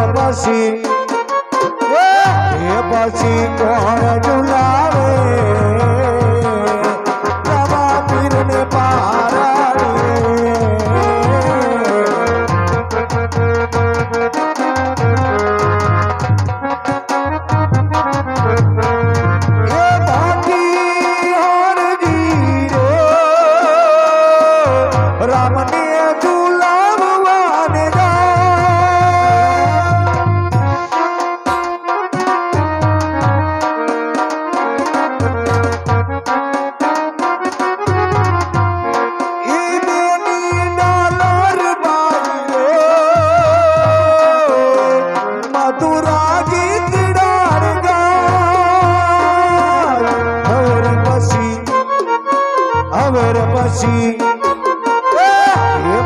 પછી એ પછી કોણ ઝુલાવે રમા પીરને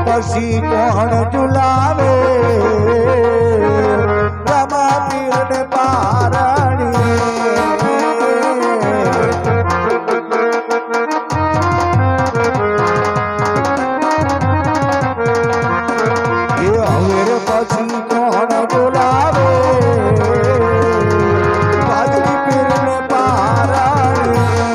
પછી કોણ ઝુલાવે રમા પીરને પારણી એ હવે પછી કોણ ઝુલાવે રાજની પીરને પારણી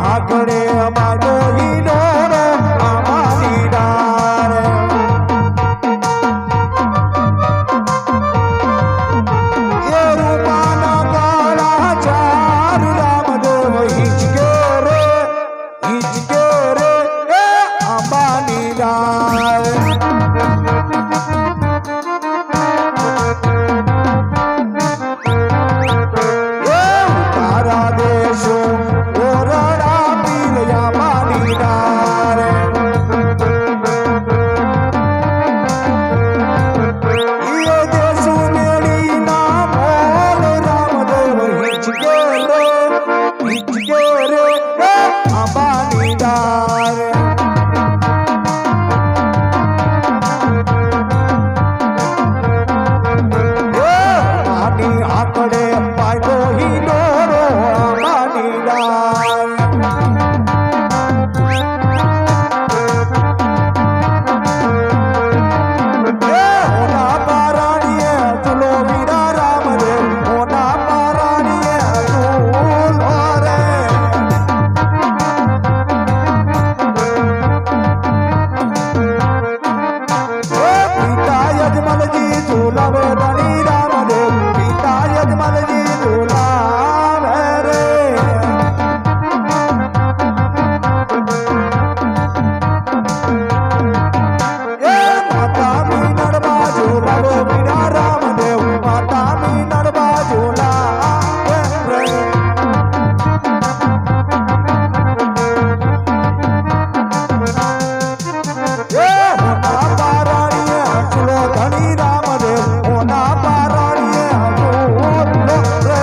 આગળે અમારો હિંડોળો અમારી ડાર એ રૂપાના કાળા ચાર રામદેવ હિંચકે રે એ અંબાની ડાર તારા દેશો આકડે પાડો હિંડોળો અમારી ડાર ઓના પારાણીએ ચલો વીરા રામદેવ ઓના પારાણીએ ચલો રે પિતા યજમાનજી ઝુલાવે ધણી રામદેવ પિતા યજમાનજી ઝુલાવે રે માતા મીનડવા ઝુલાવે વીરા રામદેવ માતા મીનડવા ઝુલાવે રે ઓના પારાણીએ હંસલો ધણી રામદેવ ઓના પારાણીએ હંસલો રે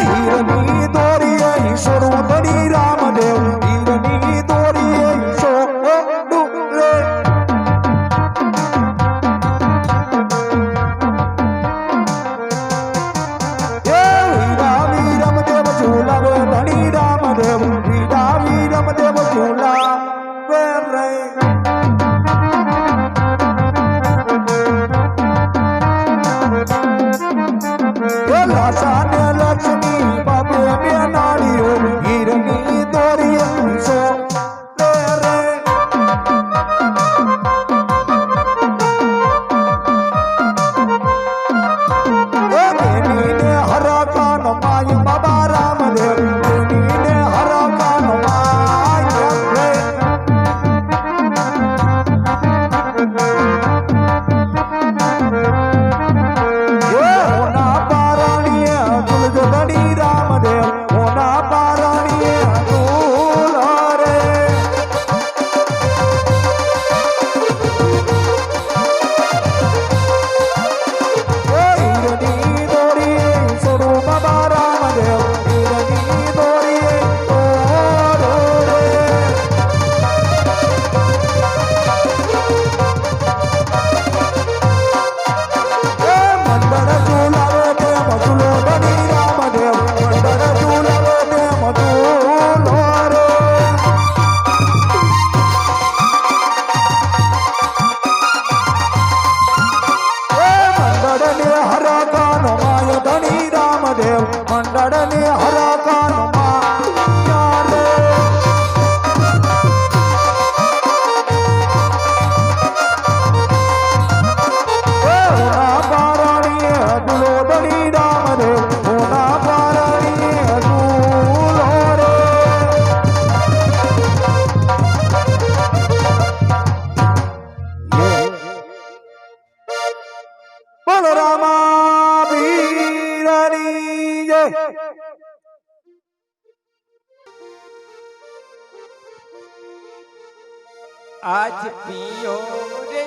હીરની દોરીએ ઈશ્વરો ધણી રામદેવ હીરની આજ પિયો રે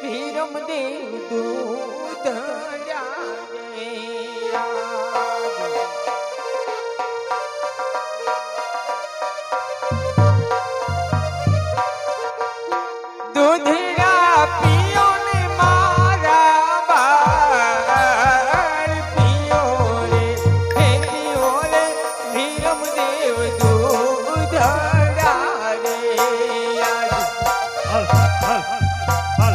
વીરમ દેવ દૂધ ડાલે દૂધડા પિયો ને મારા બાળ પિયો રે વીરમ દેવ દૂધ ડાલે હાલ હાલ હાલ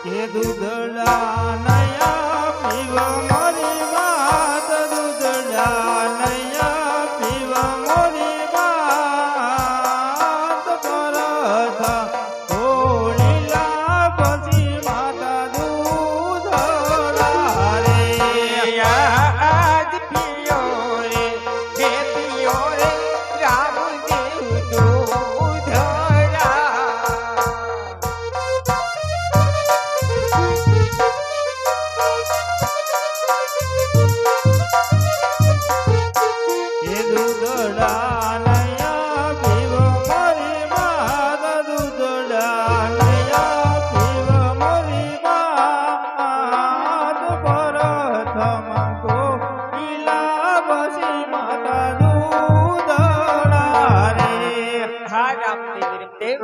કે દૂધડા નયા પીવા મારી માત દૂધડા નયા પીવા મારી માત પરથા ઓલીલા પછી માતા દૂધડા રે આજ પિયો રે રામ દેવ દૂધડા કે દૂધડા નયા પીવા મારી માત દૂધડા નયા પીવા મારી માત પરથમાં ગોપીલા બસી માતા દૂધડા રે હા રામદેવ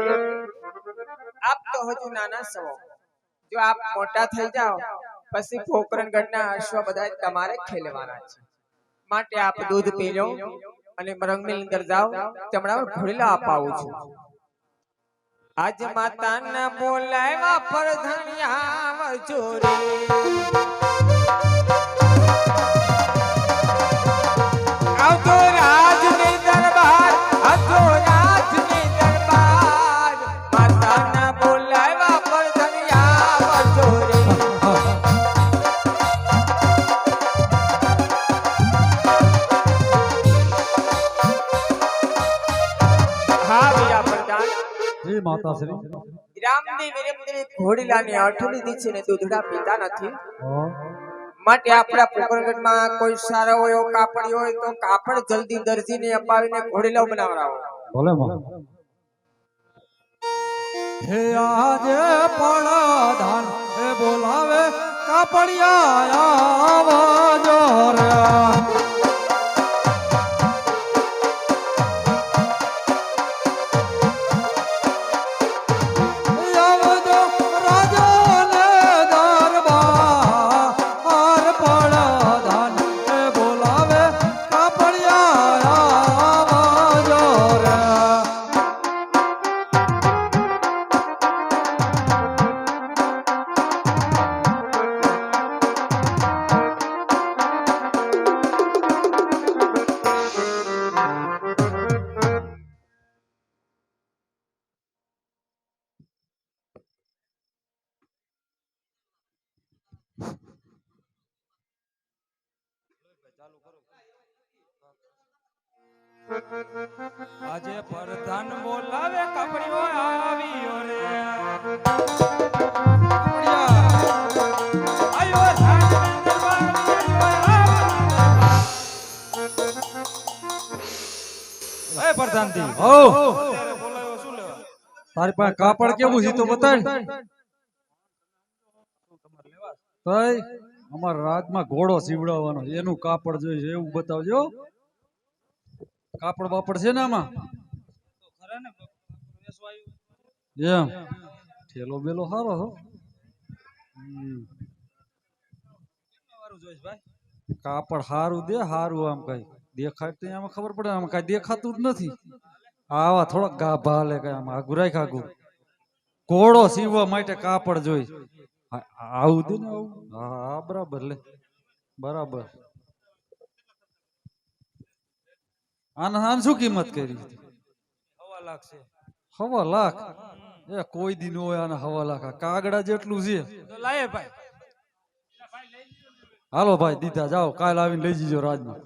આપ તો હજુ નાના છો જો આપ મોટા થઈ જાઓ પછી પોકરણગઢના અશ્વ બધા તમારે ખેલવાના છે માટે આપ દૂધ પી લો અને રંગની અંદર જાઓ તેમણા ઘોડીલા અપાવું છું આજ માતાના બોલાવ્યા પર ધણિયા જોરે આવતો રાજની દરબાર હતો રાજની દરબાર માતાના બોલાવ્યા પર ધણિયા જોરે હા વીરા પ્રધાન જય માતાશ્રી રામદેવ વીરેન્દ્ર ઘોડીલાની અઠુલી દીધી ને દૂધડા પીતા નથી હા માટે આપણા પોકરણગઢમાં કોઈ સારો એવો કાપડ હોય તો કાપડ જલ્દી દરજીને અપાવીને ઘોડીલાઓ બનાવરાવો ભલે માં હે આજે પડાધાન હે બોલાવે કાપડિયા આવજો રે આવજો રાજાને દરબાર પડાધાન હે બોલાવે કાપડિયા આવજો રે આજે પ્રધાન બોલાવે કપડીઓ આવ્યો રે આયો એ પ્રધાનજી ઓ બોલાવ્યો શું લેવા તારી પાસે કાપડ કેવું છે તો બતાડ તઈ અમારા રાજમાં ઘોડો સીવડાવવાનો એનું કાપડ જોઈએ એવું બતાવજો કાપડ બાપડ છે ને આમાં એમ ઠેલો બેલો સારો હો કાપડ સારું દે સારું આમ કઈ દેખાય તો આમાં ખબર પડે આમ કઈ દેખાતું જ નથી આવા થોડાક ગાભા હાલે કઈ આમ આગુ રાખ આગુ ઘોડો સીવવા માટે કાપડ જોઈ આવું દે ને આવું હા બરાબર લે બરાબર આન શું કિંમત કરી 1.5 લાખ છે 1.5 લાખ એ કોઈ દી નો હોય આને 1.5 લાખ કાગડા જેટલું છે તો લાય ભાઈ હાલો ભાઈ દીધા જાઓ કાલ આવીને લઈ જજો રાજમાં